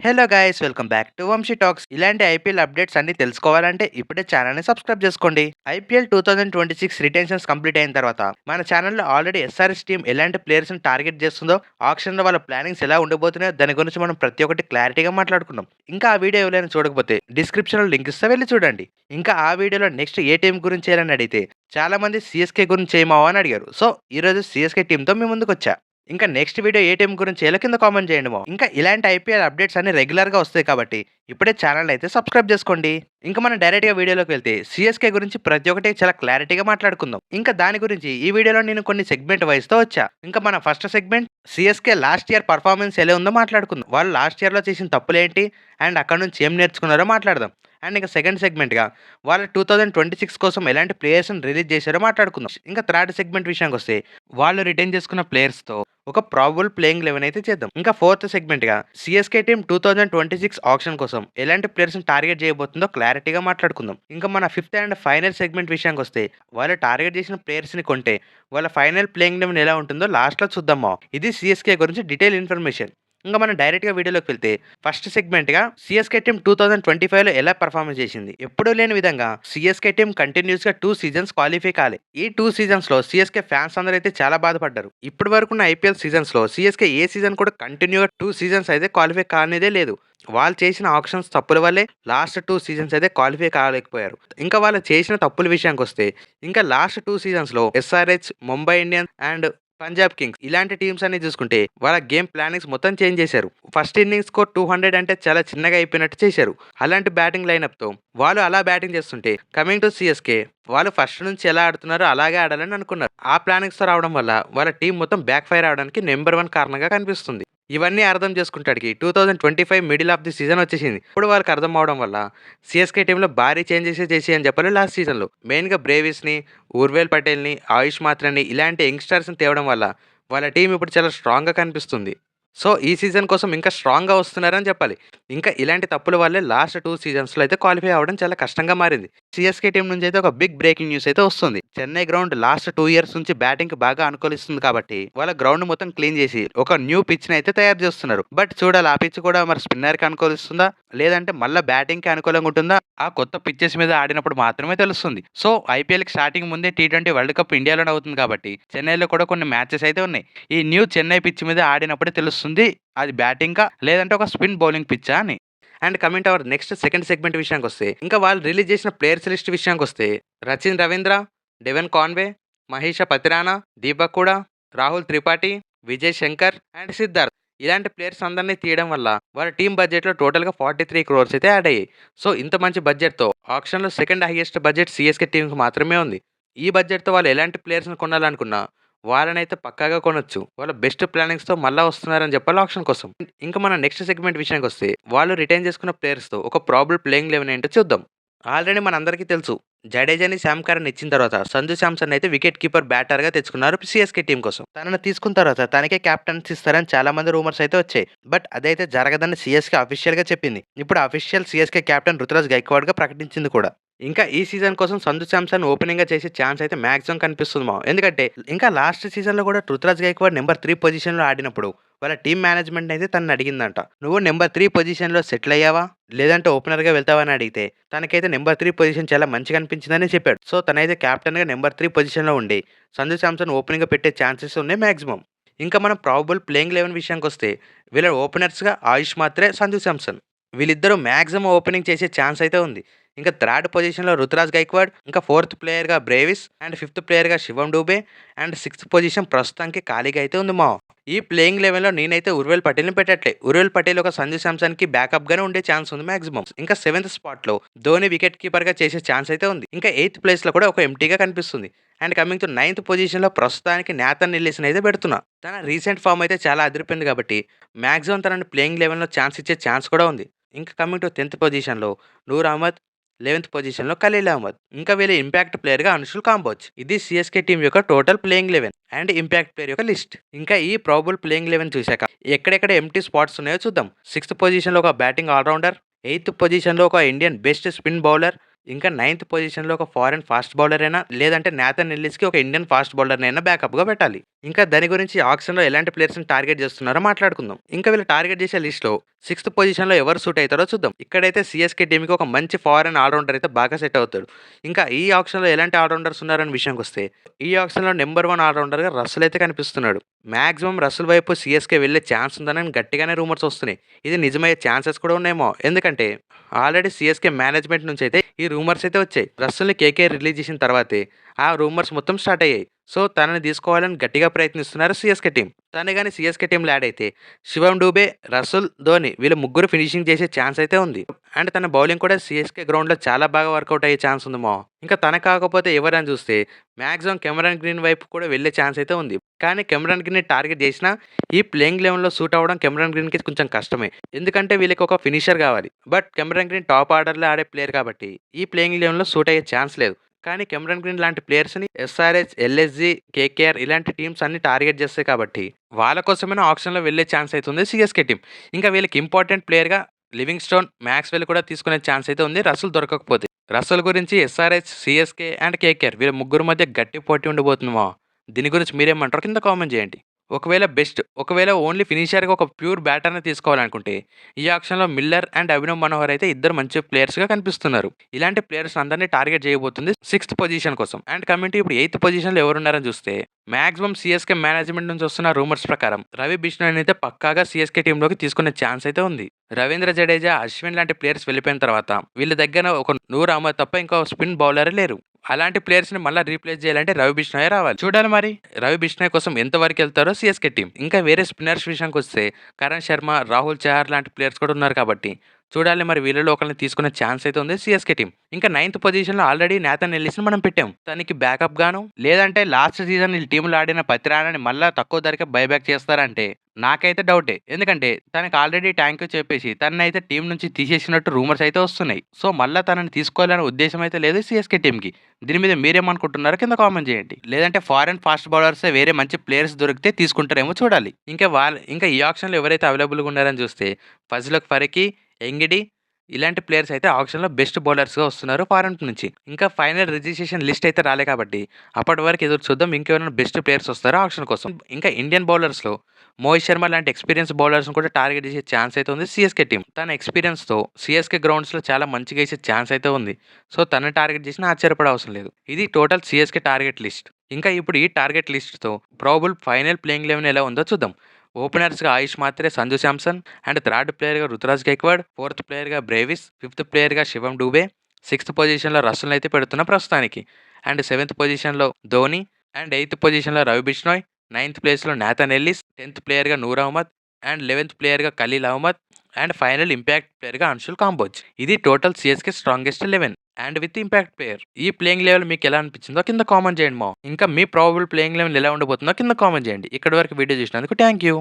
Hello guys, welcome back to Vamshi talks. ఇలాంటి IPL updates అన్ని తెలుసుకోవాలంటే ఇప్పుడే ఛానల్ని సబ్స్క్రైబ్ చేసుకోండి. ఐపీఎల్ 2026 రిటెన్షన్స్ కంప్లీట్ అయిన తర్వాత మన ఛానల్లో ఆల్రెడీ ఎస్ఆర్ఎస్ టీం ఎలాంటి ప్లేయర్స్ని టార్గెట్ చేస్తుందో, ఆక్షన్లో వాళ్ళ ప్లానింగ్స్ ఎలా ఉండబోతున్నాయో దాని గురించి మనం ప్రతి ఒక్కటి క్లారిటీగా మాట్లాడుకున్నాం. ఇంకా ఆ వీడియో ఎవరైనా చూడకపోతే డిస్క్రిప్షన్లో లింక్ ఇస్తే వెళ్ళి చూడండి. ఇంకా ఆ వీడియోలో నెక్స్ట్ ఏ టీం గురించి చేయాలని అడిగితే చాలా మంది సిఎస్కే గురించి చేయమావా అని అడిగారు. సో ఈరోజు సిఎస్కే టీంతో మీ ముందుకు వచ్చా. ఇంకా నెక్స్ట్ వీడియో ఏ టీం గురించి చేయాలో కింద కామెంట్ చేయండి. ఇంకా ఇలాంటి ఐపీఎల్ అప్డేట్స్ అన్ని రెగ్యులర్గా వస్తాయి కాబట్టి ఇప్పుడే ఛానల్ అయితే సబ్స్క్రైబ్ చేసుకోండి. ఇంకా మనం డైరెక్ట్గా వీడియోలోకి వెళ్తే సిఎస్కే గురించి ప్రతి ఒక్కటి చాలా క్లారిటీగా మాట్లాడుకుందాం. ఇంకా దాని గురించి ఈ వీడియోలో నేను కొన్ని సెగ్మెంట్ వైస్తో వచ్చా. ఇంకా మన first segment CSK last year performance ఎలా ఉందో మాట్లాడుకుందాం. వాళ్ళు లాస్ట్ ఇయర్లో చేసిన తప్పులు ఏంటి అండ్ అక్కడ నుంచి ఏం నేర్చుకున్నారో మాట్లాడదాం. అండ్ ఇంకా సెకండ్ సెగ్మెంట్గా వాళ్ళు 2026 కోసం ఎలాంటి ప్లేయర్స్ని రిలీజ్ చేశారో మాట్లాడుకుందాం. ఇంకా థర్డ్ సెగ్మెంట్ విషయానికి వస్తే వాళ్ళు రిటైన్ చేసుకున్న ప్లేయర్స్తో ఒక ప్రాబబుల్ ప్లేయింగ్ 11 అయితే చేద్దాం. ఇంకా ఫోర్త్ సెగ్మెంట్గా సిఎస్కే టీం 2026 ఆప్షన్ కోసం ఎలాంటి ప్లేయర్స్ని టార్గెట్ చేయబోతుందో క్లారిటీగా మాట్లాడుకుందాం. ఇంకా మన ఫిఫ్త్ అండ్ ఫైనల్ సెగ్మెంట్ విషయానికి వస్తే వాళ్ళు టార్గెట్ చేసిన ప్లేయర్స్ని కొంటే వాళ్ళ ఫైనల్ ప్లేయింగ్ 11 ఎలా ఉంటుందో లాస్ట్లో చూద్దామా. ఇది సిఎస్కే గురించి డీటెయిల్ ఇన్ఫర్మేషన్. ఇంకా మనం డైరెక్ట్గా వీడియోలోకి వెళ్తే ఫస్ట్ సెగ్మెంట్గా సిఎస్కే టీం 2025లో ఎలా పర్ఫార్మెన్స్ చేసింది. ఎప్పుడూ లేని విధంగా సిఎస్కే టీం కంటిన్యూస్గా 2 సీజన్స్ క్వాలిఫై కాలే. ఈ 2 సీజన్స్లో సిఎస్కే ఫ్యాన్స్ అందరూ అయితే చాలా బాధపడ్డారు. ఇప్పటి వరకు ఉన్న ఐపీఎల్ సీజన్స్లో సిఎస్కే ఏ సీజన్ కూడా కంటిన్యూగా 2 సీజన్స్ అయితే క్వాలిఫై కానేదే లేదు. వాళ్ళు చేసిన ఆప్షన్స్ తప్పుల వల్లే లాస్ట్ 2 సీజన్స్ అయితే క్వాలిఫై కాలేకపోయారు. ఇంకా వాళ్ళు చేసిన తప్పుల విషయానికి వస్తే ఇంకా లాస్ట్ 2 సీజన్స్లో SRH, Mumbai Indians and Punjab Kings ఇలాంటి టీమ్స్ అన్ని చూసుకుంటే వాళ్ళ గేమ్ ప్లానింగ్స్ మొత్తం చేంజ్ చేశారు. ఫస్ట్ ఇన్నింగ్స్ స్కోర్ 200 అంటే చాలా చిన్నగా అయిపోయినట్టు చేశారు. అలాంటి బ్యాటింగ్ లైనప్తో వాళ్ళు అలా బ్యాటింగ్ చేస్తుంటే కమింగ్ టు సిఎస్కే వాళ్ళు ఫస్ట్ నుంచి ఎలా ఆడుతున్నారో అలాగే ఆడాలని అనుకున్నారు. ఆ ప్లానింగ్స్తో రావడం వల్ల వాళ్ళ టీం మొత్తం బ్యాక్ ఫైర్ అవడానికి నెంబర్ 1 కారణంగా కనిపిస్తుంది. ఇవన్నీ అర్థం చేసుకుంటాడికి 2025 మిడిల్ ఆఫ్ ది సీజన్ వచ్చేసింది. ఇప్పుడు వాళ్ళకి అర్థం అవడం వల్ల సిఎస్కే టీంలో భారీ చేంజెస్ చేసి అని చెప్పాలి. లాస్ట్ సీజన్లో మెయిన్గా బ్రేవిస్ని, ఉర్వేల్ పటేల్ని, ఆయుష్ మాత్రని ఇలాంటి యంగ్స్టర్స్ని తేవడం వల్ల వాళ్ళ టీం ఇప్పుడు చాలా స్ట్రాంగ్గా కనిపిస్తుంది. సో ఈ సీజన్ కోసం ఇంకా స్ట్రాంగ్గా వస్తున్నారని చెప్పాలి. ఇంకా ఇలాంటి తప్పుల వల్లే లాస్ట్ 2 సీజన్స్లో అయితే క్వాలిఫై అవ్వడం చాలా కష్టంగా మారింది. సిఎస్కే టీం నుంచి అయితే ఒక బిగ్ బ్రేకింగ్ న్యూస్ అయితే వస్తుంది. చెన్నై గ్రౌండ్ లాస్ట్ 2 ఇయర్స్ నుంచి బ్యాటింగ్కి బాగా అనుకూలిస్తుంది కాబట్టి వాళ్ళ గ్రౌండ్ మొత్తం క్లీన్ చేసి ఒక న్యూ పిచ్ని అయితే తయారు చేస్తున్నారు. బట్ చూడాలి ఆ పిచ్ కూడా మరి స్పిన్నర్కి అనుకూలిస్తుందా లేదంటే మళ్ళీ బ్యాటింగ్కి అనుకూలంగా ఉంటుందా ఆ కొత్త పిచ్చెస్ మీద ఆడినప్పుడు మాత్రమే తెలుస్తుంది. సో ఐపీఎల్కి స్టార్టింగ్ ముందే T20 వరల్డ్ కప్ ఇండియాలోనే అవుతుంది కాబట్టి చెన్నైలో కూడా కొన్ని మ్యాచెస్ అయితే ఉన్నాయి. ఈ న్యూ చెన్నై పిచ్ మీద ఆడినప్పుడే తెలుస్తుంది అది బ్యాటింగ్కా లేదంటే ఒక స్పిన్ బౌలింగ్ పిచ్చా అని. And coming our next second segment విషయానికి వస్తే ఇంకా వాళ్ళు రిలీజ్ చేసిన ప్లేయర్స్ లిస్ట్ విషయానికి వస్తే రచిన్ రవీంద్ర, డెవెన్ కాన్వే, మహేష పతిరానా, దీపక్ కూడా, రాహుల్ త్రిపాఠి, విజయ్ శంకర్ అండ్ సిద్ధార్థ్ ఇలాంటి ప్లేయర్స్ అందరినీ తీయడం వల్ల వాళ్ళ టీం బడ్జెట్లో టోటల్గా 43 crores అయితే యాడ్ అయ్యాయి. సో ఇంత మంచి బడ్జెట్తో ఆప్షన్లో సెకండ్ హైయెస్ట్ బడ్జెట్ సిఎస్కే టీంకి మాత్రమే ఉంది. ఈ బడ్జెట్తో వాళ్ళు ఎలాంటి ప్లేయర్స్ని కొనాలనుకున్నా వాళ్ళనైతే పక్కాగా కొనొచ్చు. వాళ్ళ బెస్ట్ ప్లానింగ్స్తో మళ్ళీ వస్తున్నారని చెప్పాలి ఆప్షన్ కోసం. ఇంకా మన నెక్స్ట్ సెగ్మెంట్ విషయానికి వస్తే వాళ్ళు రిటైన్ చేసుకున్న ప్లేయర్స్తో ఒక ప్రాబుల్ ప్లేయింగ్ 11 ఏంటో చూద్దాం. ఆల్రెడీ మనందరికీ తెలుసు జడేజాని శామ్ కరణ్ ఇచ్చిన తర్వాత సంజు శాంసన్ అయితే వికెట్ కీపర్ బ్యాటర్గా తెచ్చుకున్నారు సిఎస్కే టీం కోసం. తనను తీసుకున్న తర్వాత తనకే క్యాప్టెన్సీ ఇస్తారని చాలా మంది రూమర్స్ అయితే వచ్చాయి. బట్ అదైతే జరగదని సిఎస్కే అఫీషియల్గా చెప్పింది. ఇప్పుడు అఫీషియల్ సిఎస్కే క్యాప్టెన్ రుతురాజ్ గైక్వాడ్గా ప్రకటించింది కూడా. ఇంకా ఈ సీజన్ కోసం సంజు శాంసన్ ఓపెనింగ్గా చేసే ఛాన్స్ అయితే మ్యాక్సిమం కనిపిస్తుంది ఎందుకంటే ఇంకా లాస్ట్ సీజన్లో కూడా రుతురాజ్ గైక్వాడ్ నెంబర్ 3 పొజిషన్లో ఆడినప్పుడు వాళ్ళ టీం మేనేజ్మెంట్ అయితే తనని అడిగిందంట, నువ్వు నెంబర్ 3 పొజిషన్లో సెటిల్ అయ్యావా లేదంటే ఓపెనర్గా వెళ్తావని అడిగితే తనకైతే నెంబర్ 3 పొజిషన్ చాలా మంచిగా అనిపించిందని చెప్పాడు. సో తనైతే క్యాప్టెన్గా నెంబర్ 3 పొజిషన్లో ఉండి సంజు శాంసన్ ఓపెనింగ్గా పెట్టే ఛాన్సెస్ ఉన్నాయి మ్యాక్సిమం. ఇంకా మనం ప్రాబబుల్ ప్లేయింగ్ 11 విషయానికి వస్తే వీళ్ళ ఓపెనర్స్గా ఆయుష్ మాత్రే, సంజు శాంసన్ వీళ్ళిద్దరూ మ్యాక్సిమం ఓపెనింగ్ చేసే ఛాన్స్ అయితే ఉంది. ఇంకా థర్డ్ పొజిషన్లో రుతురాజ్ గైక్వాడ్, ఇంకా ఫోర్త్ ప్లేయర్గా బ్రేవిస్ అండ్ ఫిఫ్త్ ప్లేయర్గా Shivam Dube and sixth position ప్రస్తుతానికి ఖాళీగా అయితే ఉంది ఈ ప్లేయింగ్ లెవెల్లో నేనైతే ఉర్వేల్ పటేల్ని పెట్టట్లే. ఉర్వేల్ పటేల్ ఒక సంజు శాంసన్కి బ్యాకప్గానే ఉండే ఛాన్స్ ఉంది మాక్సిమం. ఇంకా 7th స్పాట్లో ధోని వికెట్ కీపర్గా చేసే ఛాన్స్ అయితే ఉంది. ఇంకా 8th ప్లేస్లో కూడా ఒక ఎంటీగా కనిపిస్తుంది. అండ్ కమింగ్ టు 9th పొజిషన్లో ప్రస్తుతానికి నాథన్ ఎల్లిస్ని అయితే పెడుతున్నా. తన రీసెంట్ ఫామ్ అయితే చాలా అదిరిపోయింది కాబట్టి మాక్సిమం తనని ప్లేయింగ్ లెవెల్లో ఛాన్స్ ఇచ్చే ఛాన్స్ కూడా ఉంది. ఇంకా కమింగ్ టు 10th పొజిషన్లో నూర్ అహ్మద్, 11th పొజిషన్లో ఖలీల్ అహ్మద్, ఇంకా వీళ్ళ ఇంపాక్ట్ ప్లేయర్గా అనుషుల్ కాంబోజ్. ఇది సిఎస్కే టీం యొక్క total playing 11 and impact player యొక్క లిస్ట్. ఇంకా ఈ ప్రాబుల్ ప్లేయింగ్ 11 చూశాక ఎక్కడెక్కడ ఎంటీ స్పాట్స్ ఉన్నాయో చూద్దాం. 6th పొజిషన్లో ఒక బ్యాటింగ్ ఆల్రౌండర్, 8th పొజిషన్లో ఒక ఇండియన్ బెస్ట్ స్పిన్ బౌలర్, ఇంకా నైన్త్ పొజిషన్‌లో ఒక ఫారెన్ ఫాస్ట్ బౌలర్ అయినా, లేదంటే నాథన్ ఎల్లిస్‌కి ఒక ఇండియన్ ఫాస్ట్ బౌలర్‌నైనా బ్యాకప్‌గా పెట్టాలి. ఇంకా దాని గురించి ఆక్షన్‌లో ఎలాంటి ప్లేయర్స్‌ని టార్గెట్ చేస్తున్నారో మాట్లాడుకుందాం. ఇంకా వీళ్ళు టార్గెట్ చేసే లిస్ట్‌లో సిక్స్త్ పొజిషన్‌లో ఎవరు సూట్ అయితారో చూద్దాం. ఇక్కడైతే సీఎస్‌కే టీమ్‌కి ఒక మంచి ఫారెన్ ఆల్‌రౌండర్ అయితే బాగా సెట్ అవుతాడు. ఇంకా ఈ ఆక్షన్‌లో ఎలాంటి ఆల్‌రౌండర్స్ ఉన్నారనే విషయానికొస్తే, ఈ ఆక్షన్‌లో నంబర్ 1 ఆల్‌రౌండర్‌గా రస్సెల్ అయితే కనిపిస్తున్నాడు. మాక్సిమం రస్సెల్ వైపు సీఎస్‌కే వెళ్ళే ఛాన్స్ ఉందని గట్టిగానే రూమర్స్ వస్తున్నాయి. ఇది నిజమయ్యే ఛాన్సెస్ కూడా ఉన్నాయేమో. ఎందుకంటే ఆల్రెడీ సీఎస్‌కే మేనేజ్‌మెంట్ నుంచయితే ఈ రూమర్స్ అయితే వచ్చాయి. రస్సెల్‌ని కేకేఆర్ రిలీజ్ చేసిన తర్వాతే ఆ రూమర్స్ మొత్తం స్టార్ట్ అయ్యాయి. సో, తనని తీసుకోవాలని గట్టిగా ప్రయత్నిస్తున్నారు సీఎస్‌కే టీమ్. తనే గాని సీఎస్‌కే టీమ్‌లో యాడ్ అయితే శివం డూబే, రసూల్, ధోని వీళ్ళు ముగ్గురు ఫినిషింగ్ చేసే ఛాన్స్ అయితే ఉంది. అండ్ తన బౌలింగ్ కూడా సీఎస్‌కే గ్రౌండ్‌లో చాలా బాగా వర్కౌట్ అయ్యే ఛాన్స్ ఉంది మామ. ఇంకా తన కాకపోతే ఎవరని చూస్తే మాక్సిమం కెమెరాన్ గ్రీన్ వైపు కూడా వెళ్ళే ఛాన్స్ అయితే ఉంది. కానీ కెమెరాన్ గ్రీన్‌ని టార్గెట్ చేసినా ఈ ప్లేయింగ్ లెవెన్‌లో సూట్ అవ్వడం కెమెరాన్ గ్రీన్‌కి కొంచెం కష్టమే. ఎందుకంటే వీళ్ళకి ఒక ఫినిషర్ కావాలి. బట్ కెమెరాన్ గ్రీన్ టాప్ ఆర్డర్‌లో ఆడే ప్లేయర్ కాబట్టి ఈ ప్లేయింగ్ లెవెన్‌లో సూట్ అయ్యే ఛాన్స్ లేదు. కానీ కెమెరాన్ గ్రీన్ లాంటి ప్లేయర్స్‌ని ఎస్ఆర్‌హెచ్, ఎల్ఎస్‌జీ, కేకేఆర్ ఇలాంటి టీమ్స్ అన్ని టార్గెట్ చేస్తాయి కాబట్టి వాళ్ళ కోసమైనా ఆక్షన్‌లో వెళ్ళే ఛాన్స్ అయితే ఉంది సీఎస్‌కే టీమ్. ఇంకా వీళ్ళకి ఇంపార్టెంట్ ప్లేయర్‌గా లివింగ్‌స్టోన్, మాక్స్‌వెల్ కూడా తీసుకునే ఛాన్స్ అయితే ఉంది రసూల్ దొరకకపోతే. రసూల్ గురించి ఎస్ఆర్‌హెచ్, సీఎస్‌కే అండ్ కేకేఆర్ వీళ్ళ ముగ్గురు మధ్య గట్టి పోటీ ఉండబోతుంది మామ. దీని గురించి మీరేమంటారో కింద కామెంట్ చేయండి. ఒకవేళ ఓన్లీ ఫినిషర్‌గా ఒక ప్యూర్ బ్యాటర్‌ని తీసుకోవాలనుకుంటే, ఈ ఆక్షన్‌లో మిల్లర్ అండ్ అభినవ్ మనోహర్ అయితే ఇద్దరు మంచి ప్లేయర్స్‌గా కనిపిస్తున్నారు. ఇలాంటి ప్లేయర్స్ అందరిని టార్గెట్ చేయబోతుంది సిక్స్త్ పొజిషన్ కోసం. అండ్ కమింగ్ టు ఇప్పుడు ఎయిత్ పొజిషన్‌లో ఎవరున్నారని చూస్తే, మాక్సిమం సీఎస్‌కే మేనేజ్‌మెంట్ నుంచి వస్తున్న రూమర్స్ ప్రకారం రవి బిష్ణోయ్‌ని అయితే పక్కాగా సీఎస్‌కే టీమ్‌లోకి తీసుకునే ఛాన్స్ అయితే ఉంది. రవీంద్ర జడేజా, అశ్విన్ లాంటి ప్లేయర్స్ వెళ్ళిపోయిన తర్వాత వీళ్ళ దగ్గర ఒక నూర్ అహ్మద్ తప్ప ఇంకో స్పిన్ బౌలరే లేరు. అలాంటి ప్లేయర్స్‌ని మళ్ళా రీప్లేస్ చేయాలంటే రవి బిష్ణోయే రావాలి. చూడాలి మరి రవి బిష్ణోయ్ కోసం ఎంత వరకెళ్తారో సీఎస్‌కే టీమ్. ఇంకా వేరే స్పిన్నర్స్ విషయానికొస్తే కరణ్ శర్మ, రాహుల్ చహార్ లాంటి ప్లేయర్స్ కూడా ఉన్నారు కాబట్టి చూడాలి మరి వీళ్ళలో ఒకళ్ళని తీసుకునే ఛాన్స్ అయితే ఉంది సీఎస్‌కే టీమ్. ఇంకా నైన్త్ పొజిషన్‌లో ఆల్రెడీ నాథన్ ఎల్లిస్‌ని మనం పెట్టాం. తనకి బ్యాకప్ గాను లేదంటే లాస్ట్ సీజన్ ఈ టీమ్‌లో ఆడిన ప్రతి రాణని మళ్ళా తక్కువ ధరకే బైబ్యాక్ చేస్తారంటే నాకైతే డౌటే. ఎందుకంటే తనకి ఆల్రెడీ థాంక్ యూ చెప్పేసి తననైతే టీమ్ నుంచి తీసేసినట్టు రూమర్స్ అయితే వస్తున్నాయి. సో, మళ్ళా తనని తీసుకోవాలనే ఉద్దేశ్యం అయితే లేదు సీఎస్‌కే టీమ్‌కి. దీని మీద మీరేమనుకుంటున్నారో కింద కామెంట్ చేయండి. లేదంటే ఫారెన్ ఫాస్ట్ బౌలర్సే వేరే మంచి ప్లేయర్స్ దొరికితే తీసుకుంటారేమో చూడాలి. ఇంకా ఈ ఆక్షన్‌లో ఎవరైతే అవైలబుల్‌గా ఉన్నారని చూస్తే ఫజ్లక్ ఫరికీ, ఎంగిడి ఇలాంటి ప్లేయర్స్ అయితే ఆక్షన్‌లో బెస్ట్ బౌలర్స్‌గా వస్తున్నారు ఫారెన్ నుంచి. ఇంకా ఫైనల్ రిజిస్ట్రేషన్ లిస్ట్ అయితే రాలే కాబట్టి అప్పటి వరకు ఎదురు చూద్దాం. ఇంకెవరైనా బెస్ట్ ప్లేయర్స్ వస్తారో ఆక్షన్ కోసం. ఇంకా ఇండియన్ బౌలర్స్‌లో మోహిత్ శర్మ లాంటి ఎక్స్‌పీరియన్స్ బౌలర్స్‌ని కూడా టార్గెట్ చేసే ఛాన్స్ అయితే ఉంది సీఎస్‌కే టీమ్. తన ఎక్స్‌పీరియన్స్‌తో సీఎస్‌కే గ్రౌండ్స్‌లో చాలా మంచిగా ఏసే ఛాన్స్ అయితే ఉంది. సో, తనని టార్గెట్ చేసినా ఆశ్చర్యపడే అవసరం లేదు. ఇది టోటల్ సీఎస్‌కే టార్గెట్ లిస్ట్. ఇంకా ఇప్పుడు ఈ టార్గెట్ లిస్ట్‌తో ప్రాబబుల్ ఫైనల్ ప్లేయింగ్ 11 ఎలా ఉందో చూద్దాం. ఓపెనర్స్‌గా ఆయుష్ మాత్రే, సంజు శాంసన్ అండ్ థర్డ్ ప్లేయర్‌గా రుతురాజ్ గైక్వాడ్, ఫోర్త్ ప్లేయర్‌గా బ్రేవిస్, ఫిఫ్త్ ప్లేయర్‌గా శివం డూబే, సిక్స్త్ పొజిషన్‌లో రసూల్‌ని అయితే పెడుతున్నాం ప్రస్తుతానికి. అండ్ సెవెంత్ పొజిషన్‌లో ధోని అండ్ ఎయిత్ పొజిషన్‌లో రవి బిష్ణోయ్, నైన్త్ ప్లేస్‌లో నాథన్ ఎల్లిస్, 10థ్ ప్లేయర్‌గా నూర్ అహ్మద్ అండ్ 11థ్ ప్లేయర్‌గా Khaleel Ahmed and final impact ప్లేయర్‌గా అన్షుల్ కాంబోజ్. ఇది total CSK strongest 11 and with impact player. ఈ ప్లేయింగ్ లెవెల్ మీకు ఎలా అనిపించిందో కింద కామెంట్ చేయండి మామ. ఇంకా మీ ప్రాబబుల్ ప్లేయింగ్ లెవెల్ ఎలా ఉండబోతుందో కింద కామెంట్ చేయండి. ఇక్కడి వరకు వీడియో చూసినందుకు థాంక్ యూ.